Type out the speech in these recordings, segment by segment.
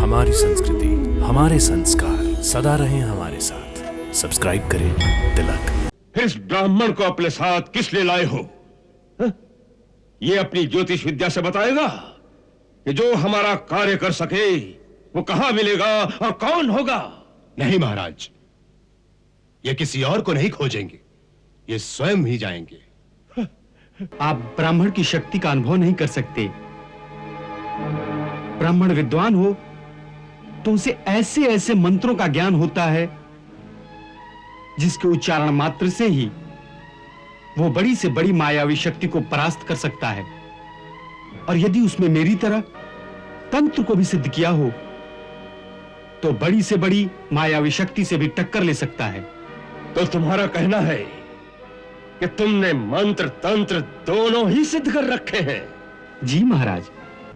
हमारी संस्कृति, हमारे संस्कार सदा रहें हमारे साथ। सब्सक्राइब करें तिलक। इस ब्राह्मण को अपने साथ किस लिए लाए हो? ये अपनी ज्योतिष विद्या से बताएगा कि जो हमारा कार्य कर सके वो कहां मिलेगा और कौन होगा? नहीं महाराज, ये किसी और को नहीं खोजेंगे, ये स्वयं ही जाएंगे। आप ब्राह्मण की शक्ति का अनुभव नहीं कर सकते। ब्राह्मण विद्वान हो तो उसे ऐसे ऐसे मंत्रों का ज्ञान होता है जिसके उच्चारण मात्र से ही वो बड़ी से बड़ी मायावी शक्ति को परास्त कर सकता है। और यदि उसमें मेरी तरह तंत्र को भी सिद्ध किया हो तो बड़ी से बड़ी मायावी शक्ति से भी टक्कर ले सकता है। तो तुम्हारा कहना है कि तुमने मंत्र तंत्र दोनों ही सिद्ध कर रखे हैं? जी महाराज।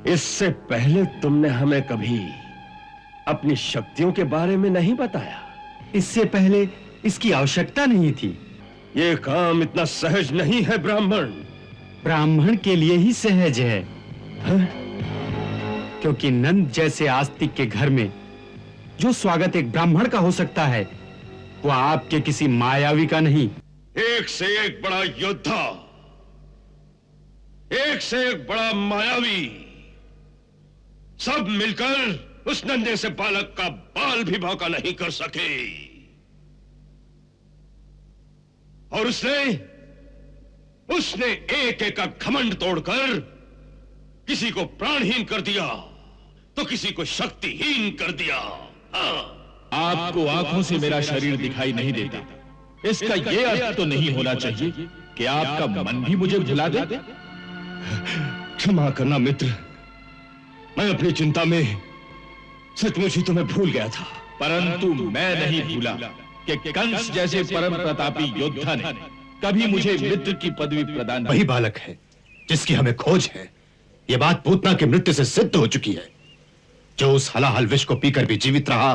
इससे पहले तुमने हमें कभी अपनी शक्तियों के बारे में नहीं बताया। इससे पहले इसकी आवश्यकता नहीं थी। ये काम इतना सहज नहीं है ब्राह्मण। ब्राह्मण के लिए ही सहज है, क्योंकि नंद जैसे आस्तिक के घर में जो स्वागत एक ब्राह्मण का हो सकता है वो आपके किसी मायावी का नहीं। एक से एक बड़ा योद्धा, एक से एक बड़ा मायावी, सब मिलकर उस नन्हे से बालक का बाल भी भौंका नहीं कर सके। और उसने एक एक का घमंड तोड़कर किसी को प्राणहीन कर दिया तो किसी को शक्तिहीन कर दिया। हाँ। आपको आंखों से मेरा शरीर दिखाई नहीं देता, इसका यह अर्थ तो नहीं होना चाहिए कि आपका मन भी मुझे भुला दे। क्षमा करना मित्र, मैं अपनी चिंता में सचमुच ही तुम्हें भूल गया था। परंतु मैं नहीं भूला कि कंस जैसे परम प्रतापी योद्धा ने कभी मुझे मित्र की पदवी प्रदान। वही बालक है जिसकी हमें खोज है। यह बात पूतना की मृत्यु से सिद्ध हो चुकी है। जो उस हलाहल विष को पीकर भी जीवित रहा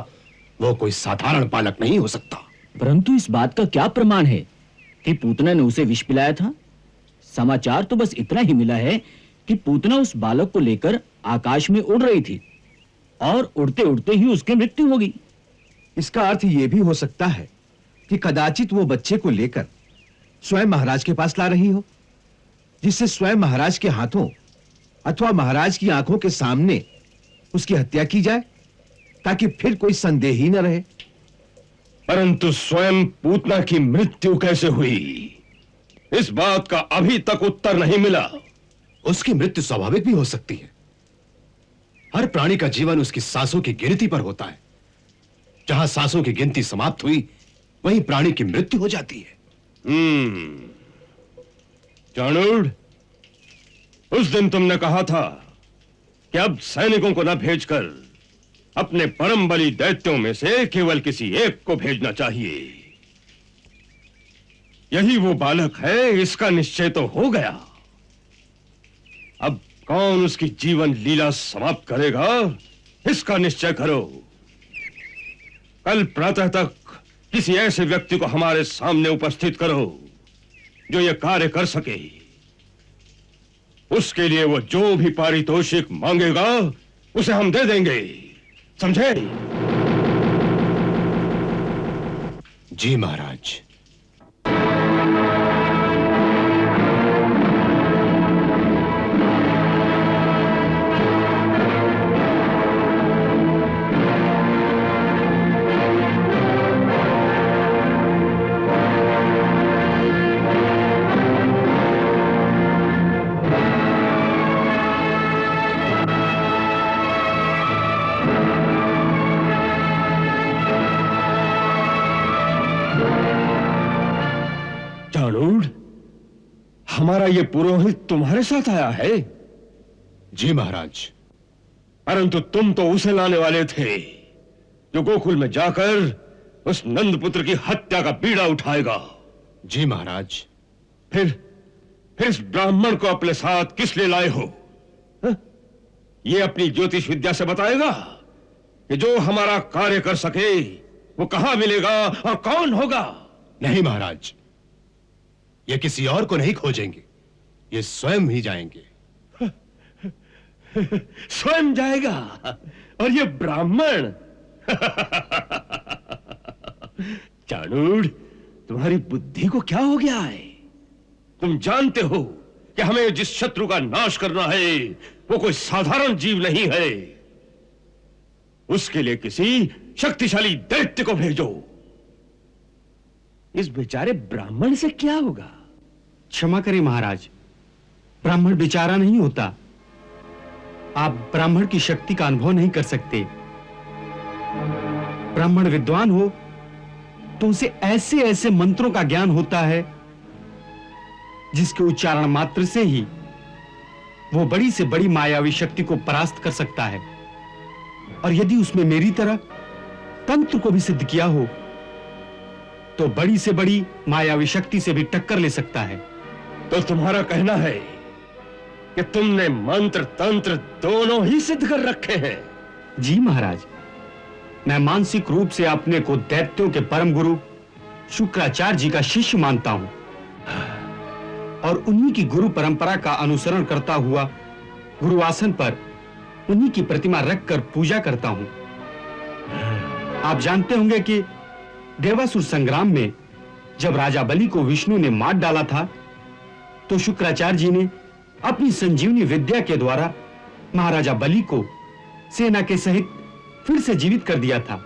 वो कोई साधारण बालक नहीं हो सकता। परंतु इस बात का क्या प्रमाण है कि पूतना ने उसे विष पिलाया था? समाचार तो बस इतना ही मिला है कि पूतना उस बालक को लेकर आकाश में उड़ रही थी और उड़ते उड़ते ही उसकी मृत्यु हो गई। इसका अर्थ यह भी हो सकता है कि कदाचित वो बच्चे को लेकर स्वयं महाराज के पास ला रही हो, जिससे स्वयं महाराज के हाथों अथवा महाराज की आंखों के सामने उसकी हत्या की जाए, ताकि फिर कोई संदेह ही न रहे। परंतु स्वयं पूतना की मृत्यु कैसे हुई, इस बात का अभी तक उत्तर नहीं मिला। उसकी मृत्यु स्वाभाविक भी हो सकती है। हर प्राणी का जीवन उसकी सांसों की गिनती पर होता है। जहां सांसों की गिनती समाप्त हुई वहीं प्राणी की मृत्यु हो जाती है। चाणूर, उस दिन तुमने कहा था कि अब सैनिकों को न भेजकर अपने परम बली दैत्यों में से केवल किसी एक को भेजना चाहिए। यही वो बालक है, इसका निश्चय तो हो गया। अब कौन उसकी जीवन लीला समाप्त करेगा, इसका निश्चय करो। कल प्रातः तक किसी ऐसे व्यक्ति को हमारे सामने उपस्थित करो जो यह कार्य कर सके। उसके लिए वो जो भी पारितोषिक मांगेगा उसे हम दे देंगे, समझे? जी महाराज। हमारा ये पुरोहित तुम्हारे साथ आया है? जी महाराज। परंतु तुम तो उसे लाने वाले थे जो गोकुल में जाकर उस नंदपुत्र की हत्या का बीड़ा उठाएगा। जी महाराज। फिर इस ब्राह्मण को अपने साथ किस लिए लाए हो? ये अपनी ज्योतिष विद्या से बताएगा कि जो हमारा कार्य कर सके वो कहां मिलेगा और कौन होगा? नहीं महाराज, ये किसी और को नहीं खोजेंगे, ये स्वयं ही जाएंगे। स्वयं जाएगा, और ये ब्राह्मण। चाणूर, तुम्हारी बुद्धि को क्या हो गया है? तुम जानते हो कि हमें जिस शत्रु का नाश करना है वो कोई साधारण जीव नहीं है। उसके लिए किसी शक्तिशाली दैत्य को भेजो। इस बेचारे ब्राह्मण से क्या होगा? क्षमा करें महाराज, ब्राह्मण बेचारा नहीं होता। आप ब्राह्मण की शक्ति का अनुभव नहीं कर सकते। ब्राह्मण विद्वान हो तो उसे ऐसे ऐसे मंत्रों का ज्ञान होता है जिसके उच्चारण मात्र से ही वो बड़ी से बड़ी मायावी शक्ति को परास्त कर सकता है। और यदि उसमें मेरी तरह तंत्र को भी सिद्ध किया हो तो बड़ी से बड़ी मायावी शक्ति से भी टक्कर ले सकता है। तो तुम्हारा कहना है कि तुमने मंत्र तंत्र दोनों ही सिद्ध कर रखे हैं? जी महाराज, मैं मानसिक रूप से अपने को दैत्यों के परम गुरु शुक्राचार्य जी का शिष्य मानता हूं और उन्हीं की गुरु परंपरा का अनुसरण करता हुआ गुरुआसन पर उन्हीं की प्रतिमा रखकर पूजा करता हूं। आप जानते होंगे कि देवासुर संग्राम में जब राजा बलि को विष्णु ने मार डाला था तो शुक्राचार्य जी ने अपनी संजीवनी विद्या के द्वारा महाराजा बलि को सेना के सहित फिर से जीवित कर दिया था।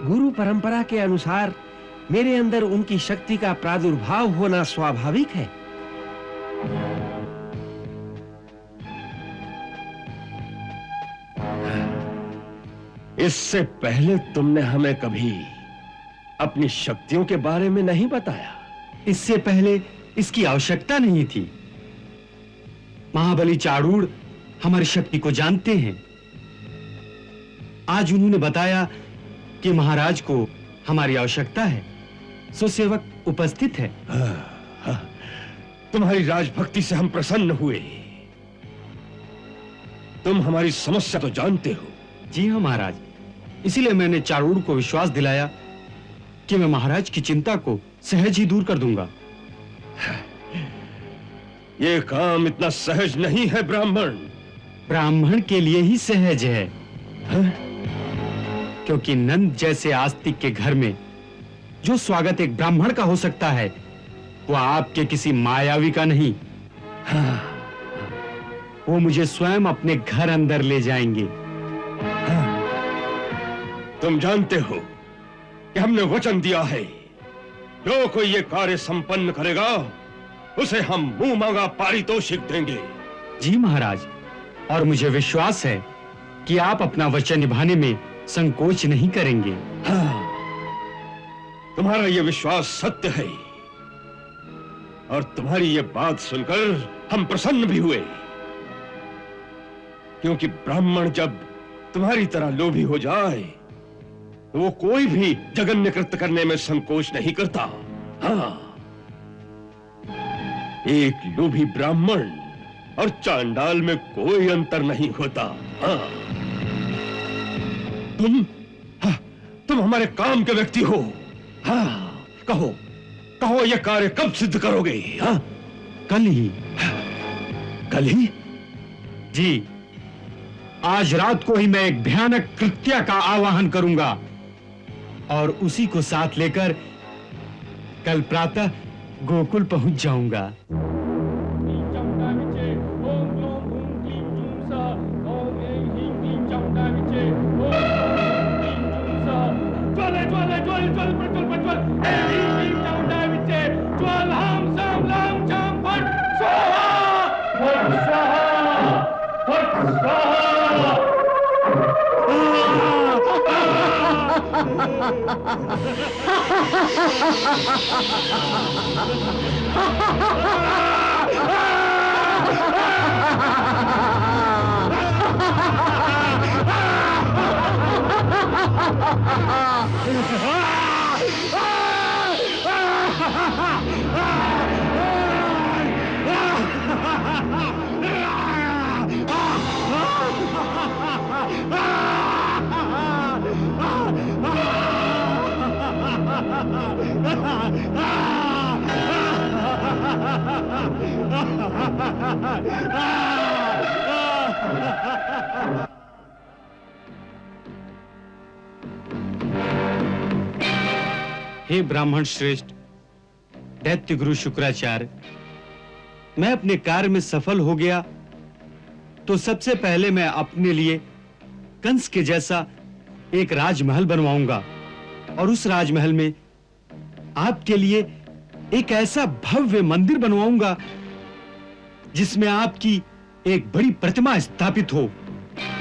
गुरु परंपरा के अनुसार मेरे अंदर उनकी शक्ति का प्रादुर्भाव होना स्वाभाविक है। इससे पहले तुमने हमें कभी अपनी शक्तियों के बारे में नहीं बताया। इससे पहले इसकी आवश्यकता नहीं थी। महाबली चाणूर हमारी शक्ति को जानते हैं। आज उन्होंने बताया कि महाराज को हमारी आवश्यकता है, सो सेवक उपस्थित है। तुम्हारी राजभक्ति से हम प्रसन्न हुए। तुम हमारी समस्या तो जानते हो। जी हाँ महाराज, इसीलिए मैंने चाणूर को विश्वास दिलाया कि मैं महाराज की चिंता को सहज ही दूर कर दूंगा। ये काम इतना सहज नहीं है ब्राह्मण। ब्राह्मण के लिए ही सहज है, क्योंकि नंद जैसे आस्तिक के घर में जो स्वागत एक ब्राह्मण का हो सकता है वो आपके किसी मायावी का नहीं। वो मुझे स्वयं अपने घर अंदर ले जाएंगे। तुम जानते हो कि हमने वचन दिया है, जो कोई ये कार्य संपन्न करेगा उसे हम मुंह मांगा पारितोषिक देंगे। जी महाराज, और मुझे विश्वास है कि आप अपना वचन निभाने में संकोच नहीं करेंगे। हाँ, तुम्हारा ये विश्वास सत्य है और तुम्हारी ये बात सुनकर हम प्रसन्न भी हुए, क्योंकि ब्राह्मण जब तुम्हारी तरह लोभी हो जाए तो वो कोई भी जघन्य कृत्य करने में संकोच नहीं करता। हाँ, एक लोभी ब्राह्मण और चांडाल में कोई अंतर नहीं होता। हाँ, तुम हमारे काम के व्यक्ति हो। हाँ, कहो कहो यह कार्य कब सिद्ध करोगे? हाँ? कल ही। कल ही? जी, आज रात को ही मैं एक भयानक कृत्य का आवाहन करूंगा और उसी को साथ लेकर कल प्रातः गोकुल पहुंच जाऊंगा। हे ब्राह्मण श्रेष्ठ, दैत्य गुरु शुक्राचार्य, मैं अपने कार्य में सफल हो गया तो सबसे पहले मैं अपने लिए कंस के जैसा एक राजमहल बनवाऊंगा और उस राजमहल में आपके लिए एक ऐसा भव्य मंदिर बनवाऊंगा जिसमें आपकी एक बड़ी प्रतिमा स्थापित हो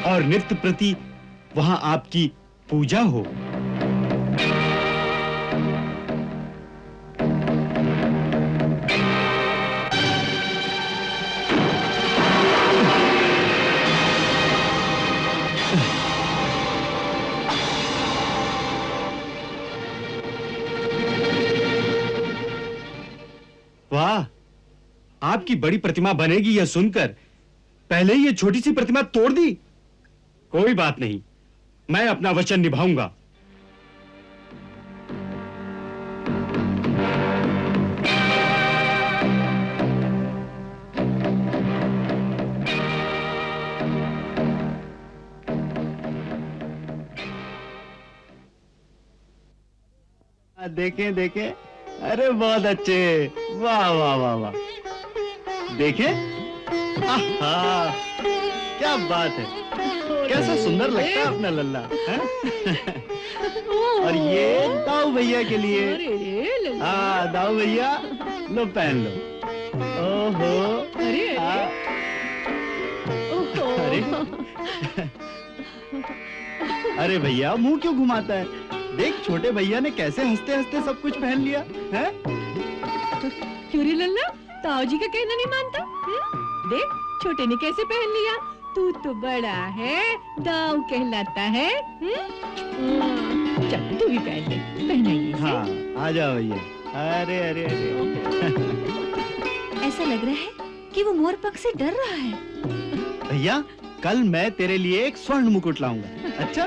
और नित्य प्रति वहां आपकी पूजा हो। वाह, आपकी बड़ी प्रतिमा बनेगी यह सुनकर पहले ही ये छोटी सी प्रतिमा तोड़ दी। कोई बात नहीं, मैं अपना वचन निभाऊंगा। देखें देखें, अरे बहुत अच्छे, वाह वाह वाह वाह, देखें, आहा, क्या बात है, कैसा सुंदर लगता है अपना लल्ला, है? और ये दाऊ भैया के लिए, हाँ दाऊ भैया, लो पहन लो। ओहो, अरे अरे भैया मुंह क्यों घुमाता है? देख छोटे भैया ने कैसे हंसते हंसते सब कुछ पहन लिया है। क्यों रे लल्ला, ताऊ जी का कहना नहीं मानता? देख छोटे ने कैसे पहन लिया। तू तो बड़ा है, दाऊ कहलाता है। चल तू भी पहन ले, पहनाइए। हाँ आ जाओ भैया। अरे अरे अरे ऐसा लग रहा है कि वो मोर पंख से डर रहा है। भैया कल मैं तेरे लिए एक स्वर्ण मुकुट लाऊंगा। अच्छा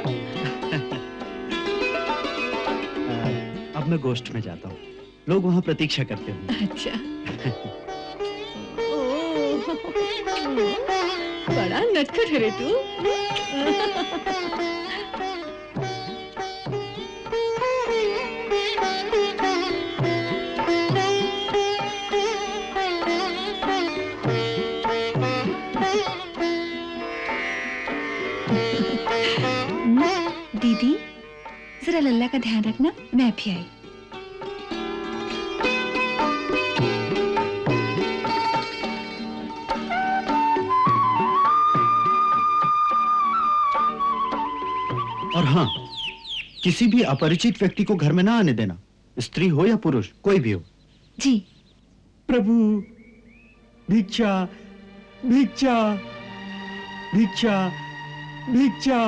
अब मैं गोष्ठ में जाता हूँ, लोग वहाँ प्रतीक्षा करते होंगे। अच्छा बड़ा नटखट है रे तू। दीदी जरा लल्ला का ध्यान रखना, मैं भी आई। और हाँ, किसी भी अपरिचित व्यक्ति को घर में ना आने देना, स्त्री हो या पुरुष, कोई भी हो। जी। प्रभु भिक्षा भिक्षा भिक्षा भिक्षा।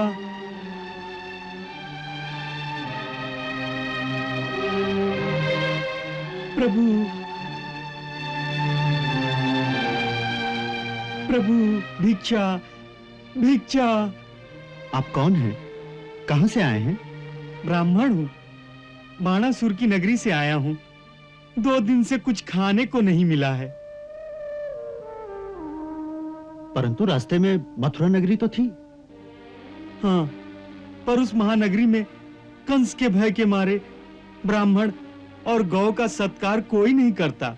प्रभु प्रभु भिक्षा भिक्षा। आप कौन हैं? कहां से आए हैं? ब्राह्मण हूं, बाणासुर की नगरी से आया हूं। 2 दिन से कुछ खाने को नहीं मिला है। परंतु रास्ते में मथुरा नगरी तो थी। हाँ, पर उस महानगरी में कंस के भय के मारे ब्राह्मण और गौ का सत्कार कोई नहीं करता।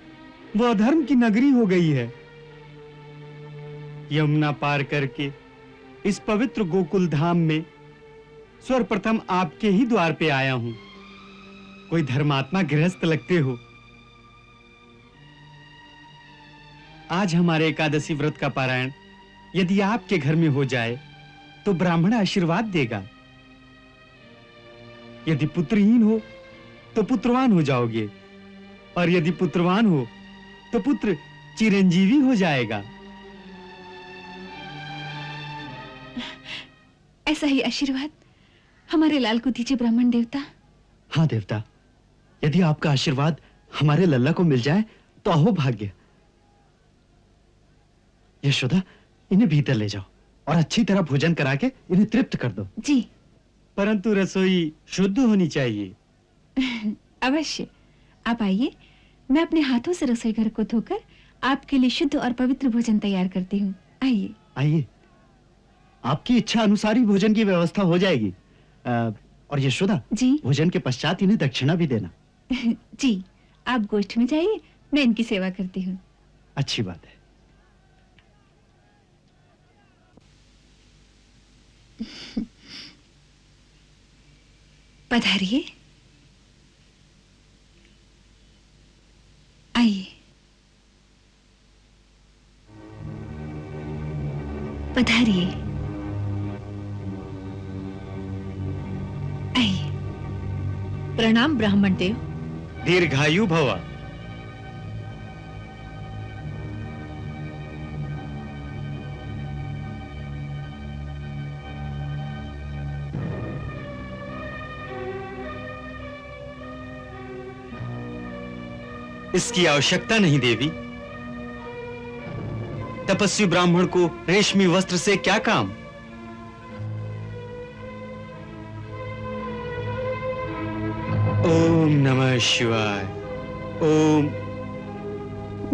वह अधर्म की नगरी हो गई है। यमुना पार करके इस पवित्र गोकुल धाम में सर्वप्रथम आपके ही द्वार पे आया हूं। कोई धर्मात्मा गृहस्थ लगते हो। आज हमारे एकादशी व्रत का पारायण यदि आपके घर में हो जाए तो ब्राह्मण आशीर्वाद देगा। यदि पुत्रहीन हो तो पुत्रवान हो जाओगे, और यदि पुत्रवान हो तो पुत्र चिरंजीवी हो जाएगा। ऐसा ही आशीर्वाद हमारे लाल को दीजिए ब्राह्मण देवता। हाँ देवता, यदि आपका आशीर्वाद हमारे लल्ला को मिल जाए तो अहो भाग्य। यशोदा, इन्हें भीतर ले जाओ और अच्छी तरह भोजन करा के इन्हें तृप्त कर दो। जी। परंतु रसोई शुद्ध होनी चाहिए। अवश्य, आप आइए, मैं अपने हाथों से रसोई घर को धोकर आपके लिए शुद्ध और पवित्र भोजन तैयार करती हूँ। आइए आइए। आपकी इच्छा अनुसार ही भोजन की व्यवस्था हो जाएगी। और यशोदा जी भोजन के पश्चात इन्हें दक्षिणा भी देना। जी, आप गोष्ठ में जाइए, मैं इनकी सेवा करती हूँ। अच्छी बात है। पधारिए, आइए, पधारिए, आइए। प्रणाम ब्राह्मण देव। दीर्घायु भव। इसकी आवश्यकता नहीं देवी। तपस्वी ब्राह्मण को रेशमी वस्त्र से क्या काम? ओम नमः शिवाय। ओम।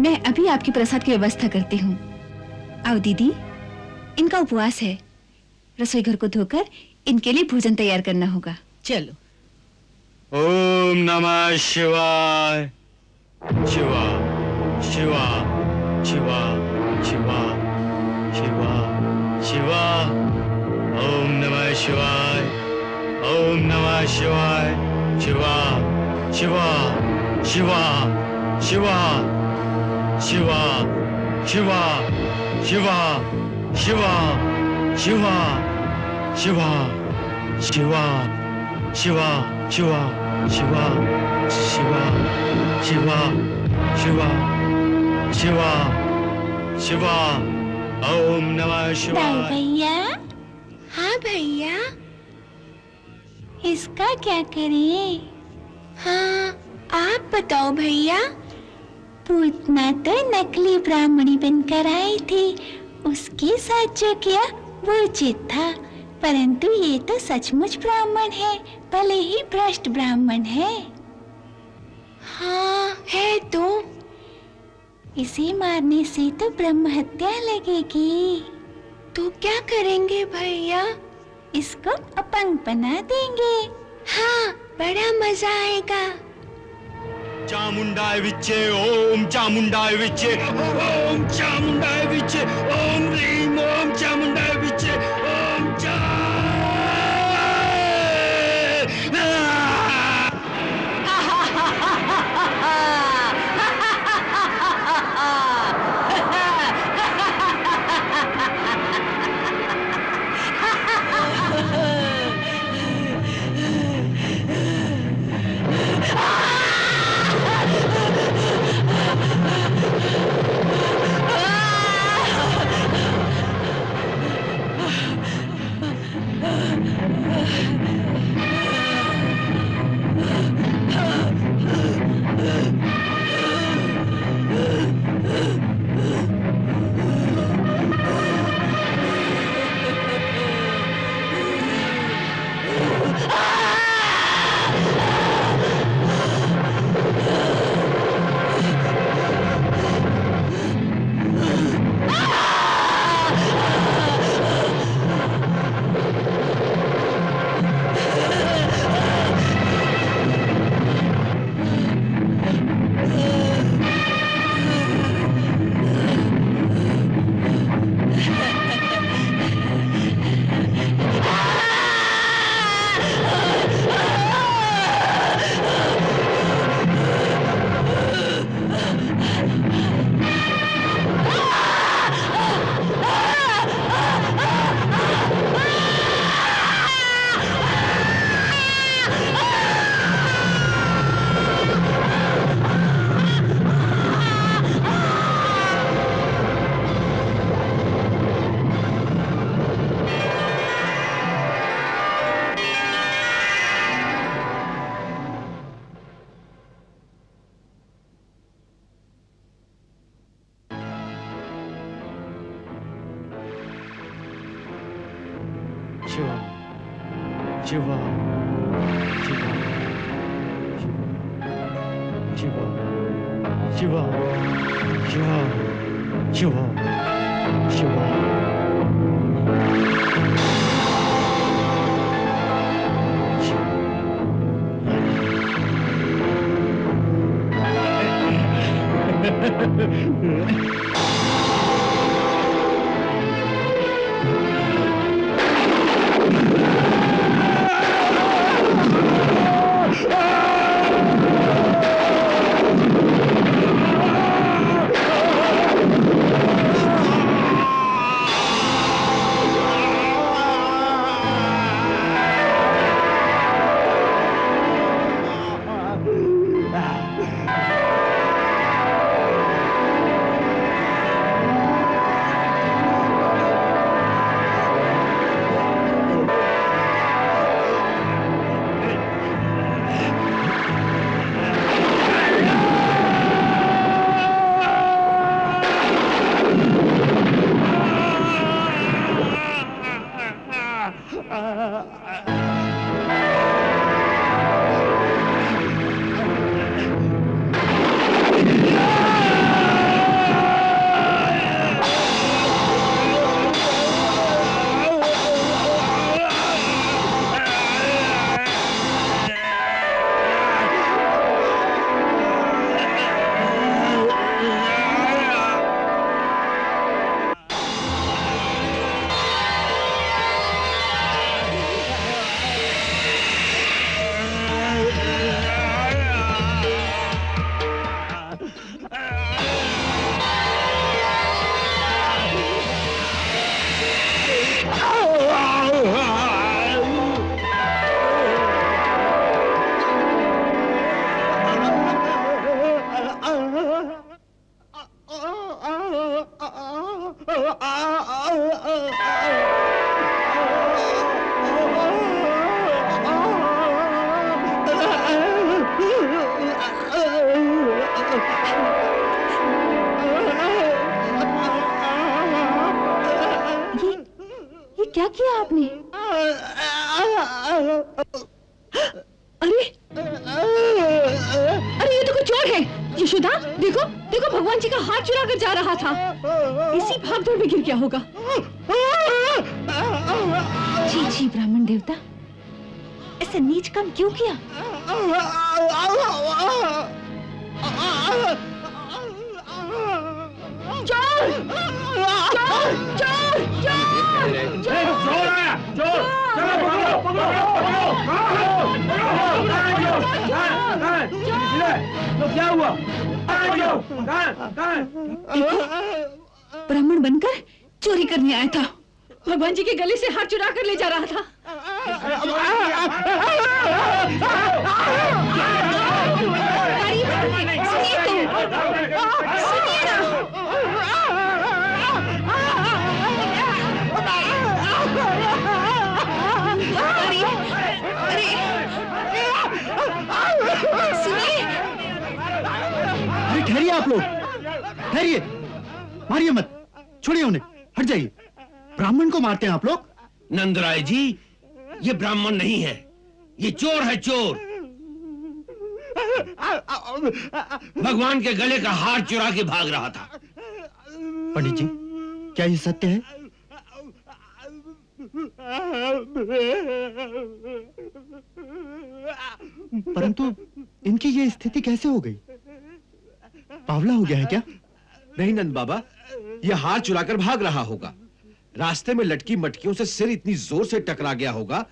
मैं अभी आपके प्रसाद की व्यवस्था करती हूँ। आओ दीदी, इनका उपवास है, रसोई घर को धोकर इनके लिए भोजन तैयार करना होगा। चलो। ओम नमः शिवाय। शिवा शिवा शिवा शिवा शिवा शिवा। ओम नमः शिवाय। ओम नमः शिवाय। शिवा शिवा शिवा शिवा शिवा शिवा शिवा शिवा शिवा शिवा शिवा शिवा शिवा शिवा शिवा शिवा शिवा शिवा शिवा। ओम नमः शिवाय। भैया, हाँ भैया, इसका क्या करें? हाँ, आप बताओ भैया। पूतना तो नकली ब्राह्मणी बनकर आई थी, उसके साथ जो किया वो उचित था, परंतु ये तो सचमुच ब्राह्मण है, भले ही भ्रष्ट ब्राह्मण है। हाँ है तो। इसे मारने से तो ब्रह्म हत्या लगेगी। तो क्या करेंगे भैया? इसको अपंग बना देंगे। हाँ, बड़ा मजा आएगा। चामुंडाय विच्चे ओम चामुंडाय विच्चे ओम चामुंडाय विच्चे ओम ह्रीम ओम चामुंडाय विच्चे ओम चा। शिवा शिवा शिवा शिवा शिवा शिवा शिवा शिवा ये क्या किया आपने? अरे अरे ये तो कोई चोर है। यशोदा देखो देखो, भगवान जी का हाथ चुरा कर जा रहा था। इसी भागदौड़ में गिर गया होगा। छी छी ब्राह्मण देवता, ऐसा नीच काम क्यों किया? चोर चोर चोर चोर चोर आया, चोर! चलो पकड़ो, पकड़ो, तो क्या हुआ? ब्राह्मण बनकर चोरी करने आया था। भगवान जी के गले से हाथ चुरा कर ले जा रहा था। अरे ठहरिए आप लोग, ठहरिए, मारिए मत, छोड़िए उन्हें, हट जाइए। ब्राह्मण को मारते हैं आप लोग? नंदराय जी, ये ब्राह्मण नहीं है, ये चोर है, चोर। भगवान के गले का हार चुरा के भाग रहा था। पंडित जी, क्या ये सत्य है? परंतु इनकी ये स्थिति कैसे हो गई? बावला हो गया है क्या? नहीं नंद बाबा, यह हार चुराकर भाग रहा होगा। रास्ते में लटकी मटकियों से सिर इतनी जोर से टकरा गया होगा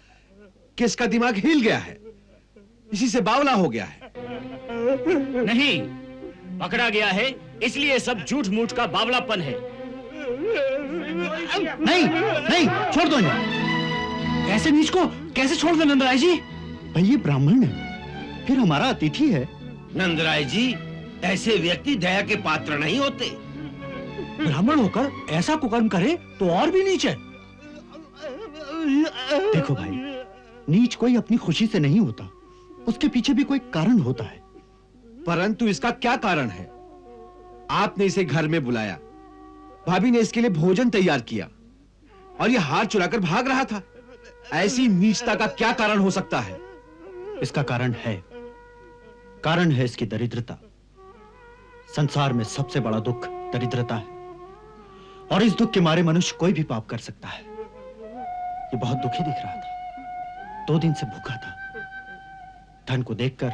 कि इसका दिमाग हिल गया है, इसी से बावला हो गया है। नहीं, पकड़ा गया है इसलिए सब झूठ मूठ का बावलापन है। नहीं नहीं, छोड़ दो इन्हें। ऐसे नीच को कैसे छोड़ दो नंदराय जी? भाई ये ब्राह्मण है, फिर हमारा अतिथि है। नंदराय जी, ऐसे व्यक्ति दया के पात्र नहीं होते। ब्राह्मण होकर ऐसा कुकर्म करे तो और भी नीच है। देखो भाई, नीच कोई अपनी खुशी से नहीं होता, उसके पीछे भी कोई कारण होता है। परंतु इसका क्या कारण है? आपने इसे घर में बुलाया, भाभी ने इसके लिए भोजन तैयार किया और यह हार चुराकर भाग रहा था। ऐसी नीचता का क्या कारण हो सकता है? इसका कारण है इसकी दरिद्रता। संसार में सबसे बड़ा दुख दरिद्रता है, और इस दुख के मारे मनुष्य कोई भी पाप कर सकता है। ये बहुत दुखी दिख रहा था, 2 दिन से भूखा था। धन को देखकर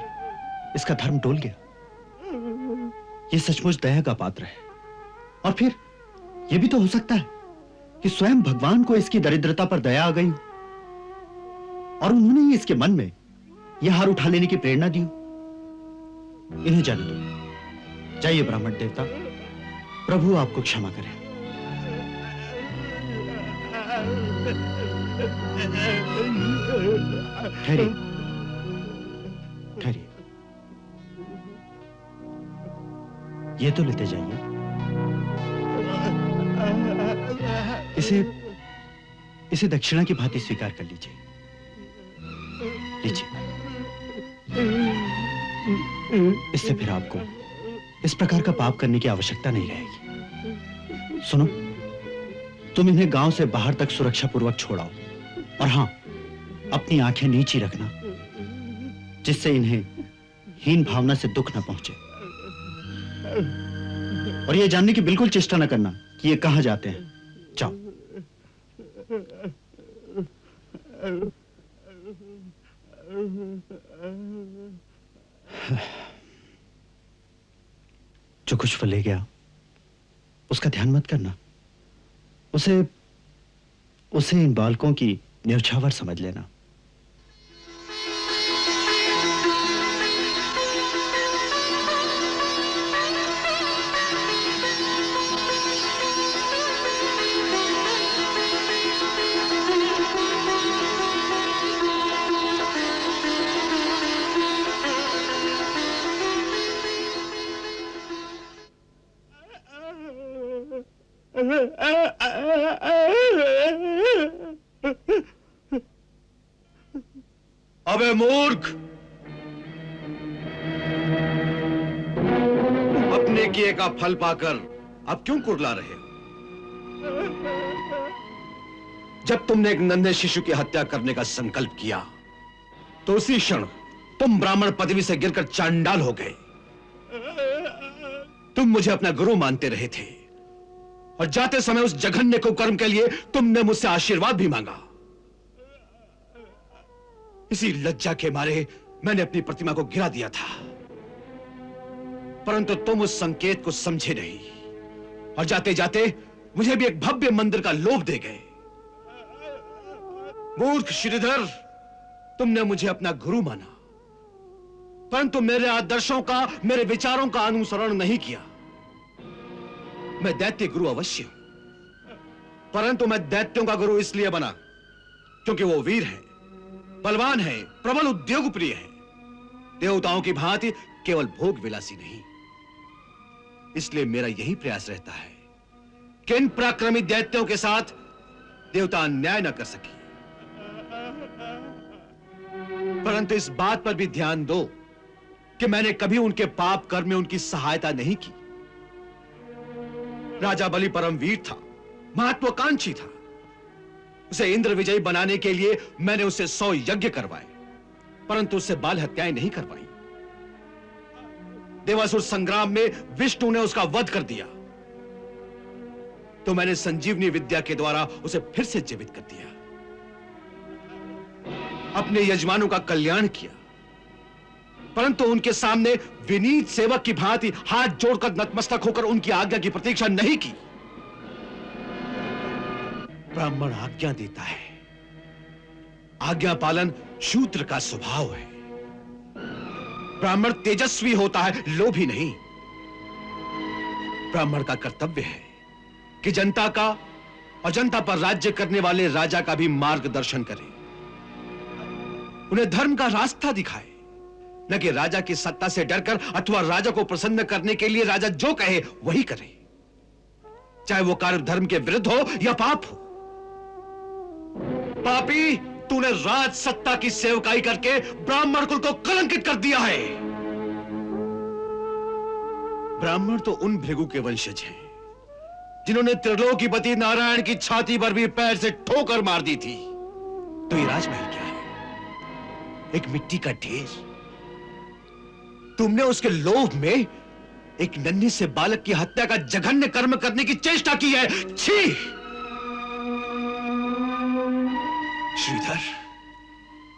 इसका धर्म डोल गया। ये सचमुच दया का पात्र है। और फिर यह भी तो हो सकता है कि स्वयं भगवान को इसकी दरिद्रता पर दया आ गई हो और उन्होंने ही इसके मन में यह हार उठा लेने की प्रेरणा दी हो। इन्हें जाने दो। जाइए ब्राह्मण देवता, प्रभु आपको क्षमा करें। ठहरिए, ठहरिए। ये तो लेते जाइए। इसे दक्षिणा की भांति स्वीकार कर लीजिए। लीजिए। इससे फिर आपको इस प्रकार का पाप करने की आवश्यकता नहीं रहेगी। सुनो, तुम इन्हें गांव से बाहर तक सुरक्षा पूर्वक छोड़ाओ। और हां, अपनी आंखें नीची रखना, जिससे इन्हें हीन भावना से दुख न पहुंचे। और यह जानने की बिल्कुल चेष्टा न करना कि ये कहां जाते हैं। जाओ। जो कुछ वो ले गया उसका ध्यान मत करना। उसे इन बालकों की न्यौछावर समझ लेना। अबे मूर्ख, अपने किए का फल पाकर अब क्यों कुरला रहे हो? जब तुमने एक नन्हे शिशु की हत्या करने का संकल्प किया तो उसी क्षण तुम ब्राह्मण पदवी से गिरकर चांडाल हो गए। तुम मुझे अपना गुरु मानते रहे थे और जाते समय उस जघन्य कुकर्म के लिए तुमने मुझसे आशीर्वाद भी मांगा। इसी लज्जा के मारे मैंने अपनी प्रतिमा को गिरा दिया था, परंतु तुम उस संकेत को समझे नहीं और जाते जाते मुझे भी एक भव्य मंदिर का लोभ दे गए। मूर्ख श्रीधर, तुमने मुझे अपना गुरु माना, परंतु मेरे आदर्शों का, मेरे विचारों का अनुसरण नहीं किया। मैं दैत्य गुरु अवश्य हूं, परंतु मैं दैत्यों का गुरु इसलिए बना क्योंकि वो वीर है, बलवान है, प्रबल उद्योग प्रिय है, देवताओं की भांति केवल भोग विलासी नहीं। इसलिए मेरा यही प्रयास रहता है कि इन पराक्रमी दैत्यों के साथ देवता अन्याय न कर सके। परंतु इस बात पर भी ध्यान दो कि मैंने कभी उनके पाप कर्म में उनकी सहायता नहीं की। राजा बलि परम वीर था, महत्वाकांक्षी था। उसे इंद्र विजयी बनाने के लिए मैंने उसे 100 यज्ञ करवाए, परंतु उससे बाल हत्याएं नहीं करवाई। देवासुर संग्राम में विष्णु ने उसका वध कर दिया, तो मैंने संजीवनी विद्या के द्वारा उसे फिर से जीवित कर दिया। अपने यजमानों का कल्याण किया, परंतु उनके सामने विनीत सेवक की भांति हाथ जोड़कर नतमस्तक होकर उनकी आज्ञा की प्रतीक्षा नहीं की। ब्राह्मण आज्ञा देता है, आज्ञा पालन शूद्र का स्वभाव है। ब्राह्मण तेजस्वी होता है, लोभी नहीं। ब्राह्मण का कर्तव्य है कि जनता का और जनता पर राज्य करने वाले राजा का भी मार्गदर्शन करे, उन्हें धर्म का रास्ता दिखाए, न कि राजा की सत्ता से डरकर अथवा राजा को प्रसन्न करने के लिए राजा जो कहे वही करे, चाहे वो कार्य धर्म के विरुद्ध हो या पाप हो। पापी, तूने राज सत्ता की सेवकाई करके ब्राह्मण कुल को कलंकित कर दिया है। ब्राह्मण तो उन भृगु के वंशज हैं जिन्होंने त्रिलोकीपति नारायण की छाती पर भी पैर से ठोकर मार दी थी। तो ये राजमहल क्या है? एक मिट्टी का ढेर। तुमने उसके लोभ में एक नन्हे से बालक की हत्या का जघन्य कर्म करने की चेष्टा की है। छी! श्रीधर,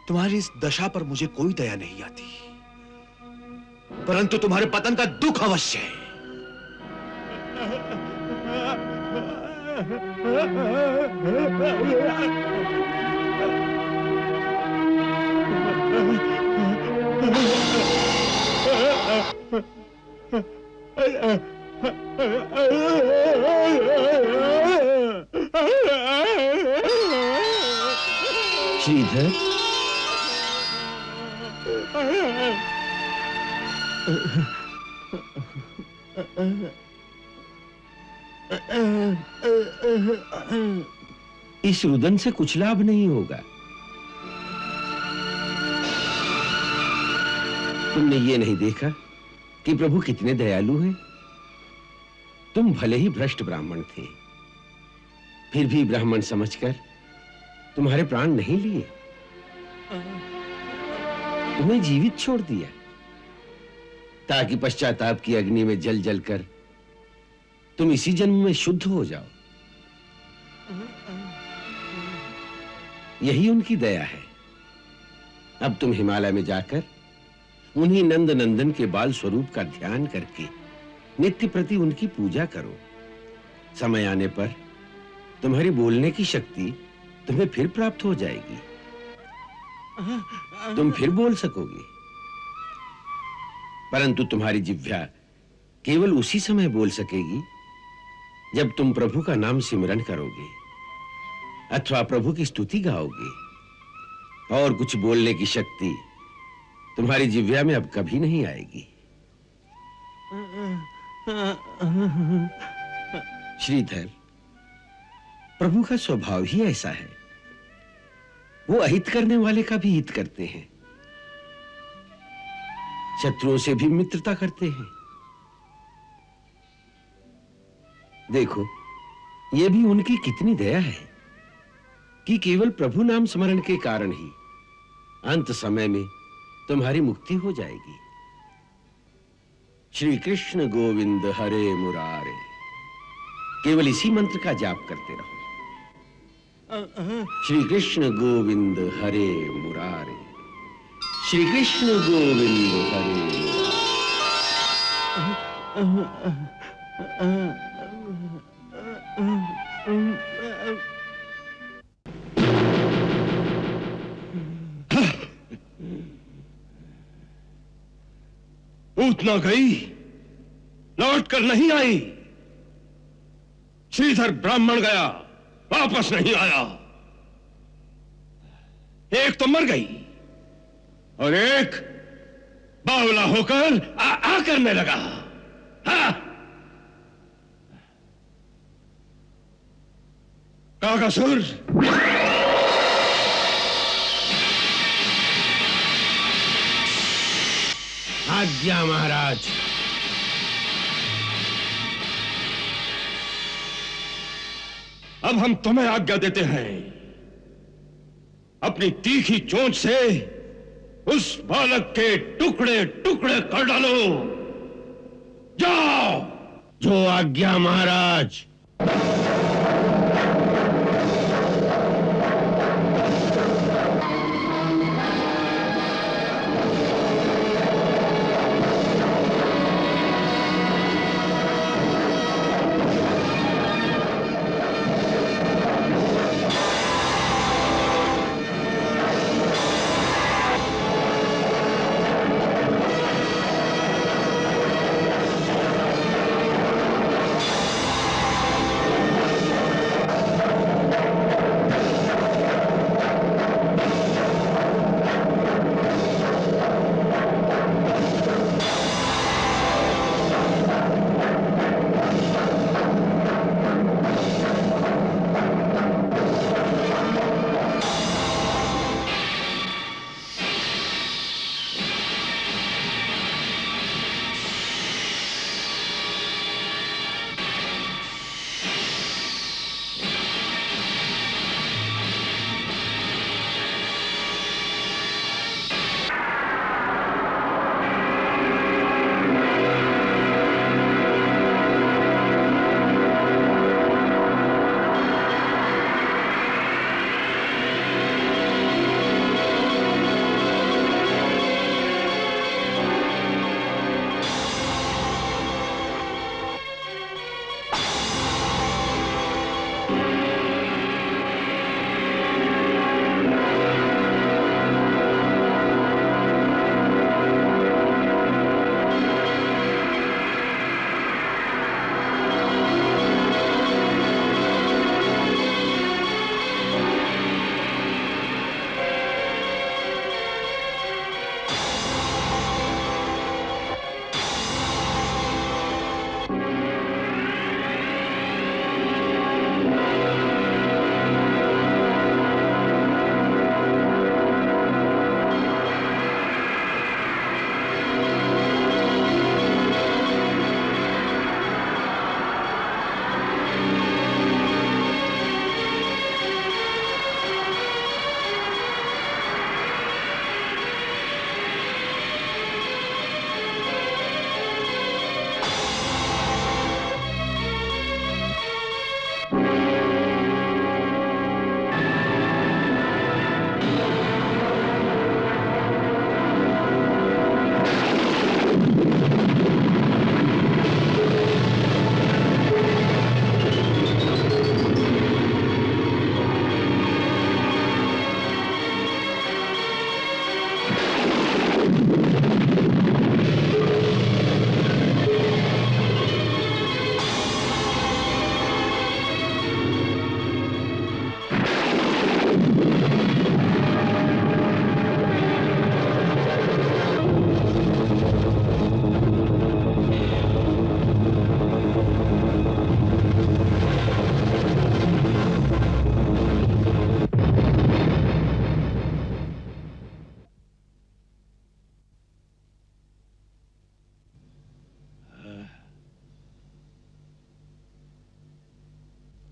तुम्हारी इस दशा पर मुझे कोई दया नहीं आती, परंतु तुम्हारे पतन का दुख अवश्य है। श्रीधर, इस रुदन से कुछ लाभ नहीं होगा। तुमने ये नहीं देखा कि प्रभु कितने दयालु हैं? तुम भले ही भ्रष्ट ब्राह्मण थे, फिर भी ब्राह्मण समझकर तुम्हारे प्राण नहीं लिए, तुम्हें जीवित छोड़ दिया ताकि पश्चाताप की अग्नि में जल जलकर तुम इसी जन्म में शुद्ध हो जाओ। यही उनकी दया है। अब तुम हिमालय में जाकर उन्हीं नंद नंदन के बाल स्वरूप का ध्यान करके नित्य प्रति उनकी पूजा करो। समय आने पर तुम्हारी बोलने की शक्ति तुम्हें फिर प्राप्त हो जाएगी, तुम फिर बोल सकोगे। परंतु तुम्हारी जिह्वा केवल उसी समय बोल सकेगी जब तुम प्रभु का नाम सिमरन करोगे अथवा प्रभु की स्तुति गाओगे। और कुछ बोलने की शक्ति तुम्हारी जिह्वा में अब कभी नहीं आएगी। श्रीधर, प्रभु का स्वभाव ही ऐसा है, वो अहित करने वाले का भी हित करते हैं, शत्रुओं से भी मित्रता करते हैं। देखो, ये भी उनकी कितनी दया है कि केवल प्रभु नाम स्मरण के कारण ही अंत समय में तुम्हारी मुक्ति हो जाएगी। श्री कृष्ण गोविंद हरे मुरारे, केवल इसी मंत्र का जाप करते रहो। श्री कृष्ण गोविंद हरे मुरारे, श्री कृष्ण गोविंद हरे पूतना गई, लौट कर नहीं आई। श्रीधर ब्राह्मण गया, वापस नहीं आया। एक तो मर गई और एक बावला होकर आ करने लगा। हाँ? काकासुर, आज्ञा महाराज। अब हम तुम्हें आज्ञा देते हैं, अपनी तीखी चोंच से उस बालक के टुकड़े टुकड़े कर डालो। जाओ। जो आज्ञा महाराज।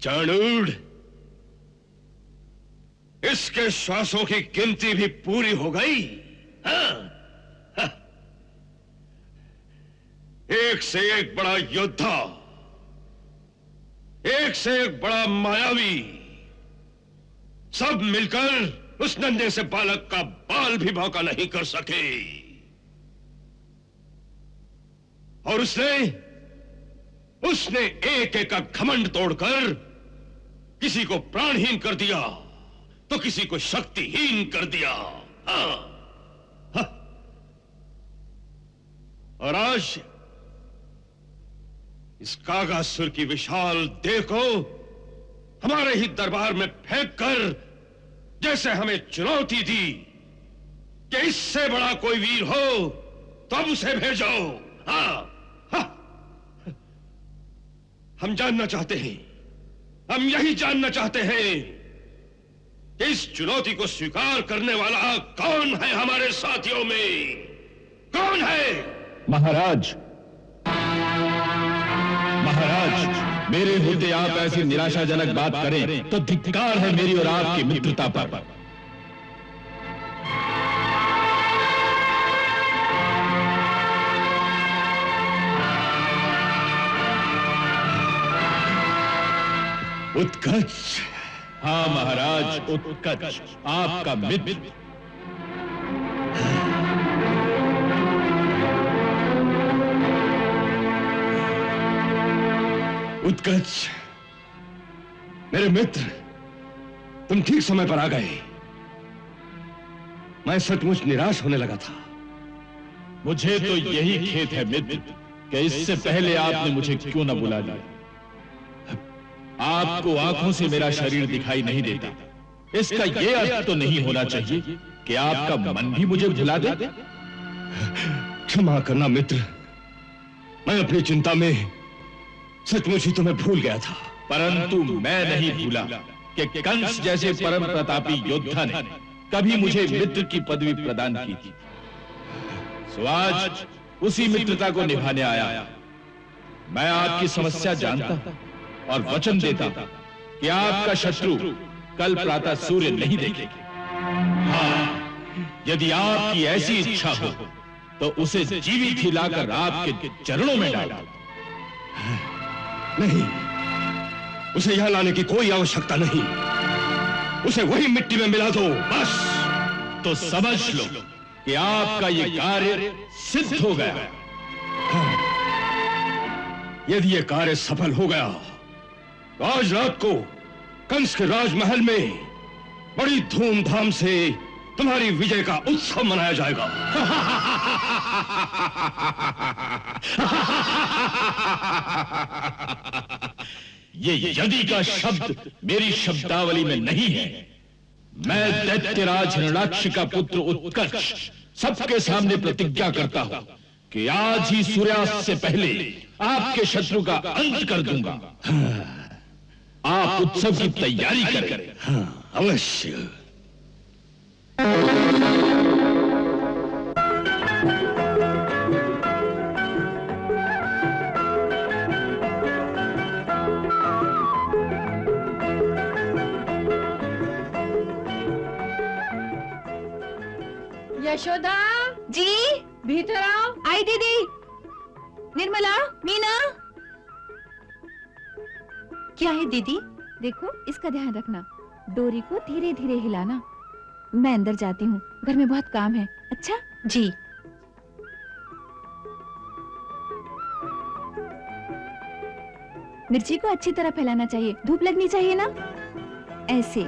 चाणूर, इसके श्वासों की गिनती भी पूरी हो गई। हाँ? हाँ। एक से एक बड़ा योद्धा, एक से एक बड़ा मायावी, सब मिलकर उस नन्हे से बालक का बाल भी भौंका नहीं कर सके। और उसने एक एक का घमंड तोड़कर किसी को प्राणहीन कर दिया तो किसी को शक्तिहीन कर दिया। हाँ, हाँ। और आज इस कागासुर की विशाल देह को हमारे ही दरबार में फेंक कर जैसे हमें चुनौती दी कि इससे बड़ा कोई वीर हो तो अब उसे भेजो। हाँ, हाँ। हम जानना चाहते हैं, हम यही जानना चाहते हैं कि इस चुनौती को स्वीकार करने वाला कौन है हमारे साथियों में, कौन है? महाराज, महाराज, मेरे होते आप ऐसी निराशाजनक बात करें तो धिक्कार है मेरी और आपकी मित्रता पर। उत्कच। हाँ महाराज, उत्कच आपका मित्र। उत्कच, मेरे मित्र, तुम ठीक समय पर आ गए। मैं सचमुच निराश होने लगा था। मुझे तो यही खेद है मित्र कि इससे पहले आपने मुझे क्यों न बुला लिया। आपको आंखों से मेरा शरीर दिखाई नहीं देता, इसका यह अर्थ तो नहीं होना चाहिए कि आपका मन भी मुझे भुला दे। क्षमा करना मित्र, मैं अपनी चिंता में सचमुच ही तुम्हें भूल गया था। परंतु मैं नहीं भूला कि कंस जैसे परम प्रतापी योद्धा ने कभी मुझे मित्र की पदवी प्रदान की थी। सो आज उसी मित्रता को निभाने आया। मैं आपकी समस्या जानता हूं और वचन देता हूं कि आपका शत्रु कल प्रातः सूर्य नहीं देखेगा। हाँ, यदि आपकी ऐसी इच्छा हो तो उसे जीवित ही लाकर आपके चरणों में डाल दो। नहीं, उसे यहां लाने की कोई आवश्यकता नहीं। उसे वही मिट्टी में मिला दो बस। तो समझ लो कि आपका यह कार्य सिद्ध हो गया। यदि यह कार्य सफल हो गया तो आज रात को कंस के राजमहल में बड़ी धूमधाम से तुम्हारी विजय का उत्सव मनाया जाएगा। ये यदि का शब्द मेरी शब्दावली में नहीं है। मैं दैत्यराज हिरण्याक्ष का पुत्र उत्कर्ष सबके सामने प्रतिज्ञा करता हूं कि आज ही सूर्यास्त से पहले आपके शत्रु का अंत कर दूंगा। आप उत्सव की तैयारी करें। हाँ, अवश्य। यशोदा जी भीतर आओ। आई दीदी। निर्मला, मीना। क्या है दीदी? देखो, इसका ध्यान रखना, डोरी को धीरे धीरे हिलाना। मैं अंदर जाती हूँ, घर में बहुत काम है। अच्छा जी। मिर्ची को अच्छी तरह फैलाना चाहिए, धूप लगनी चाहिए ना, ऐसे।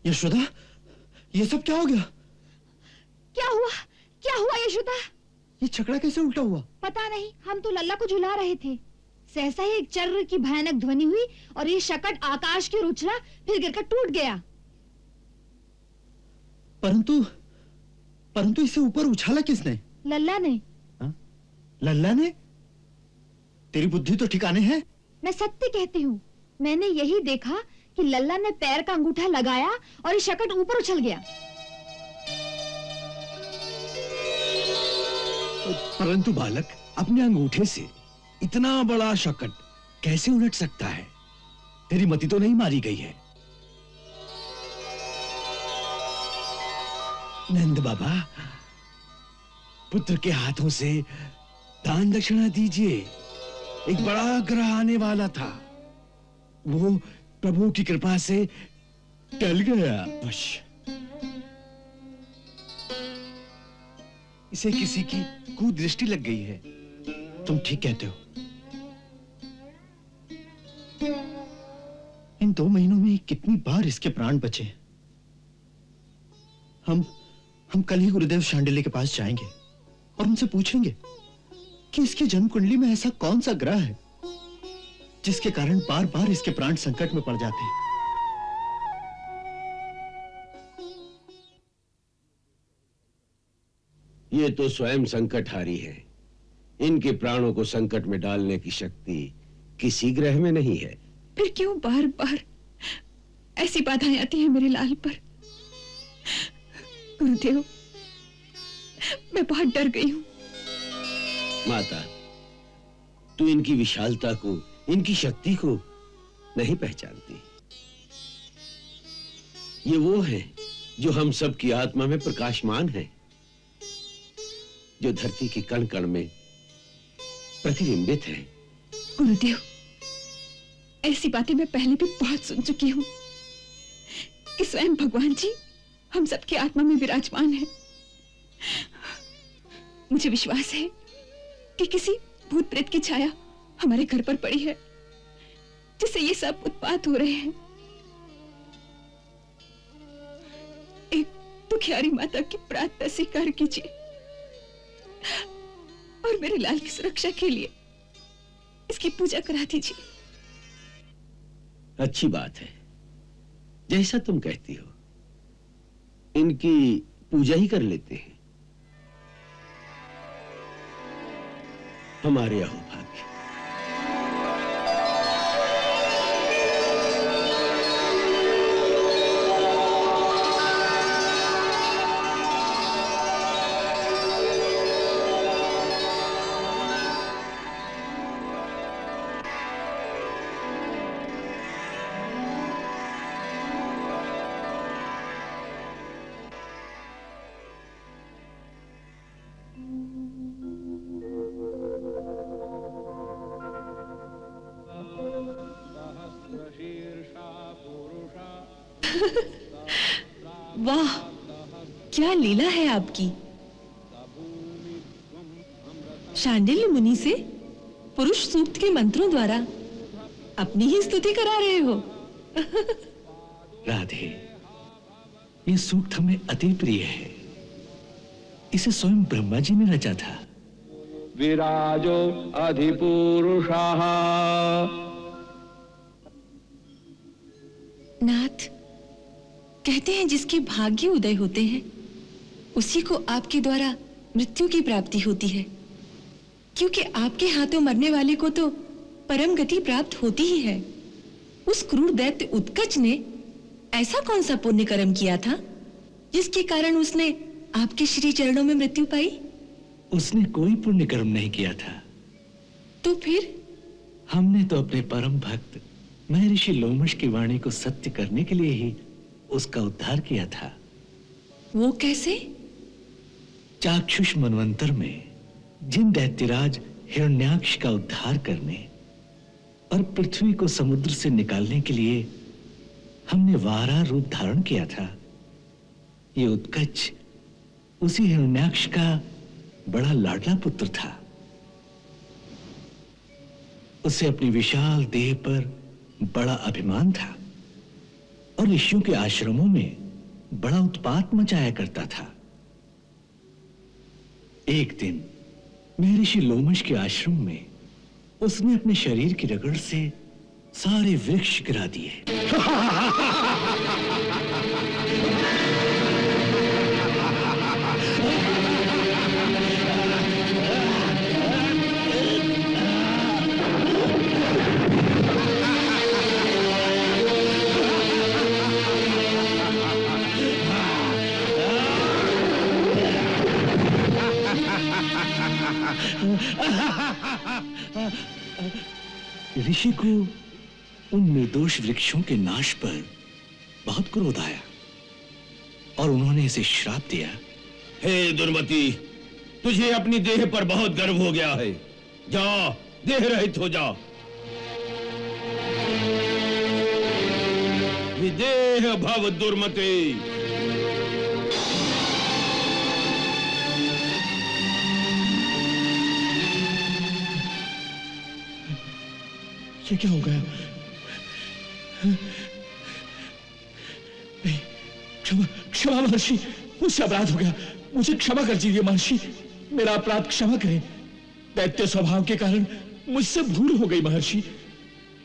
यशोदा, ये सब क्या हो गया? क्या हुआ? क्या हुआ यशोदा? ये छकड़ा कैसे उल्टा हुआ? पता नहीं, हम तो लल्ला को झुला रहे थे। सहसा ही एक चर्र की भयानक ध्वनि हुई और ये शकट आकाश की ओर उछला, फिर गिरकर टूट गया। परंतु इसे ऊपर उछाला किसने? लल्ला ने। लल्ला ने? तेरी बुद्धि तो ठिकाने है? मैं सत्य कहती हूँ, मैंने यही देखा कि लल्ला ने पैर का अंगूठा लगाया और ये शकट ऊपर उछल गया। परंतु बालक, अपने अंगूठे से इतना बड़ा शकट कैसे उलट सकता है? तेरी मति तो नहीं मारी गई है। नंद बाबा, पुत्र के हाथों से दान दक्षिणा दीजिए। एक बड़ा ग्रह आने वाला था, वो प्रभु की कृपा से टल गया। बस इसे किसी की कुदृष्टि लग गई है। तुम ठीक कहते हो। इन 2 महीनों में कितनी बार इसके प्राण बचे। हम कल ही गुरुदेव शांडिल्य के पास जाएंगे और उनसे पूछेंगे कि इसकी जन्म कुंडली में ऐसा कौन सा ग्रह है जिसके कारण बार बार इसके प्राण संकट में पड़ जाते हैं। ये तो स्वयं संकटहारी है। इनके प्राणों को संकट में डालने की शक्ति किसी ग्रह में नहीं है। फिर क्यों बार बार ऐसी बाधाएं आती हैं मेरे लाल पर? गुरुदेव, मैं बहुत डर गई हूं। माता, तू इनकी विशालता को, इनकी शक्ति को नहीं पहचानती। ये वो है जो हम सब की आत्मा में प्रकाशमान है, जो धरती के कण कण में प्रतिबिंबित है। गुरुदेव, ऐसी बातें मैं पहले भी बहुत सुन चुकी हूं कि स्वयं भगवान जी हम सबकी आत्मा में विराजमान है। मुझे विश्वास है कि किसी भूत प्रेत की छाया हमारे घर पर पड़ी है, जिससे ये सब उत्पात हो रहे हैं। एक दुखियारी माता की प्रार्थना स्वीकार कीजिए और मेरे लाल की सुरक्षा के लिए इसकी पूजा करा दीजिए। अच्छी बात है, जैसा तुम कहती हो, इनकी पूजा ही कर लेते हैं। हमारे अहोभाग्य। वाह, क्या लीला है आपकी। शांडिल्य मुनि से पुरुष सूक्त के मंत्रों द्वारा अपनी ही स्तुति करा रहे हो। राधे, ये सूक्त हमें अति प्रिय है। इसे स्वयं ब्रह्मा जी ने रचा था। विराजो अधिपुरुषः। नाथ, कहते हैं जिसके भाग्य उदय होते हैं उसी को आपके द्वारा मृत्यु की प्राप्ति होती है, क्योंकि आपके हाथों मरने वाले को तो परम गति प्राप्त होती ही है। उस क्रूर दैत्य उत्कच ने ऐसा कौन सा पुण्य कर्म किया था जिसके कारण उसने आपके श्री चरणों में मृत्यु पाई? उसने कोई पुण्य कर्म नहीं किया था। तो फिर? हमने तो अपने परम भक्त महर्षि लोमश की वाणी को सत्य करने के लिए ही उसका उद्धार किया था। वो कैसे? चाक्षुष मनवंतर में जिन दैत्यराज हिरण्याक्ष का उद्धार करने और पृथ्वी को समुद्र से निकालने के लिए हमने वारा रूप धारण किया था, ये उत्कच उसी हिरण्याक्ष का बड़ा लाडला पुत्र था। उसे अपनी विशाल देह पर बड़ा अभिमान था। और ऋषियों के आश्रमों में बड़ा उत्पात मचाया करता था। एक दिन महर्षि लोमश के आश्रम में उसने अपने शरीर की रगड़ से सारे वृक्ष गिरा दिए। ऋषि को उन निर्दोष वृक्षों के नाश पर बहुत क्रोध आया और उन्होंने इसे श्राप दिया। हे दुर्मति, तुझे अपनी देह पर बहुत गर्व हो गया है। जा, देह रहित हो जा। विदेह भव दुर्मते। ये क्या हो गया? नहीं, क्षमा क्षमा महर्षि, मुझसे अपराध हो गया, मुझे क्षमा कर दीजिए महर्षि, मेरा अपराध क्षमा करें। दैत्य स्वभाव के कारण मुझसे भूल हो गई महर्षि,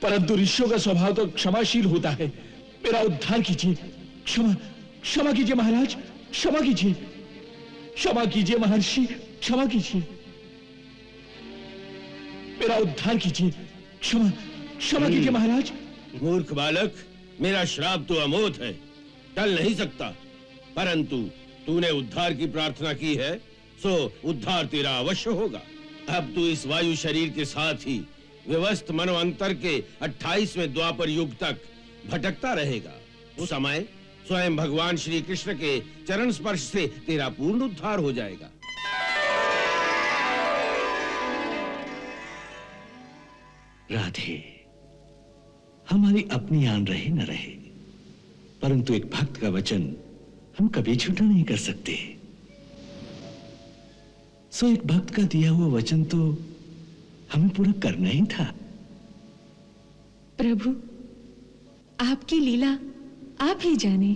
परंतु ऋषियों का स्वभाव तो क्षमाशील होता है। मेरा उद्धार कीजिए, क्षमा क्षमा कीजिए महाराज, क्षमा कीजिए, क्षमा कीजिए महर्षि, क्षमा कीजिए, मेरा उद्धार कीजिए, क्षमा क्षमा कीजिए महाराज। मूर्ख बालक, मेरा श्राप तो अमोघ है, टल नहीं सकता, परंतु तूने उद्धार की प्रार्थना की है, सो उद्धार तेरा अवश्य होगा। अब तू इस वायु शरीर के साथ ही व्यवस्थ मनवंतर के 28वें द्वापर युग तक भटकता रहेगा। उस समय स्वयं भगवान श्री कृष्ण के चरण स्पर्श से तेरा पूर्ण उद्धार हो जाएगा। राधे, हमारी अपनी आन रहे न रहे, परंतु एक भक्त का वचन हम कभी झूठा नहीं कर सकते। सो एक भक्त का दिया हुआ वचन तो हमें पूरा करना ही था। प्रभु, आपकी लीला आप ही जाने।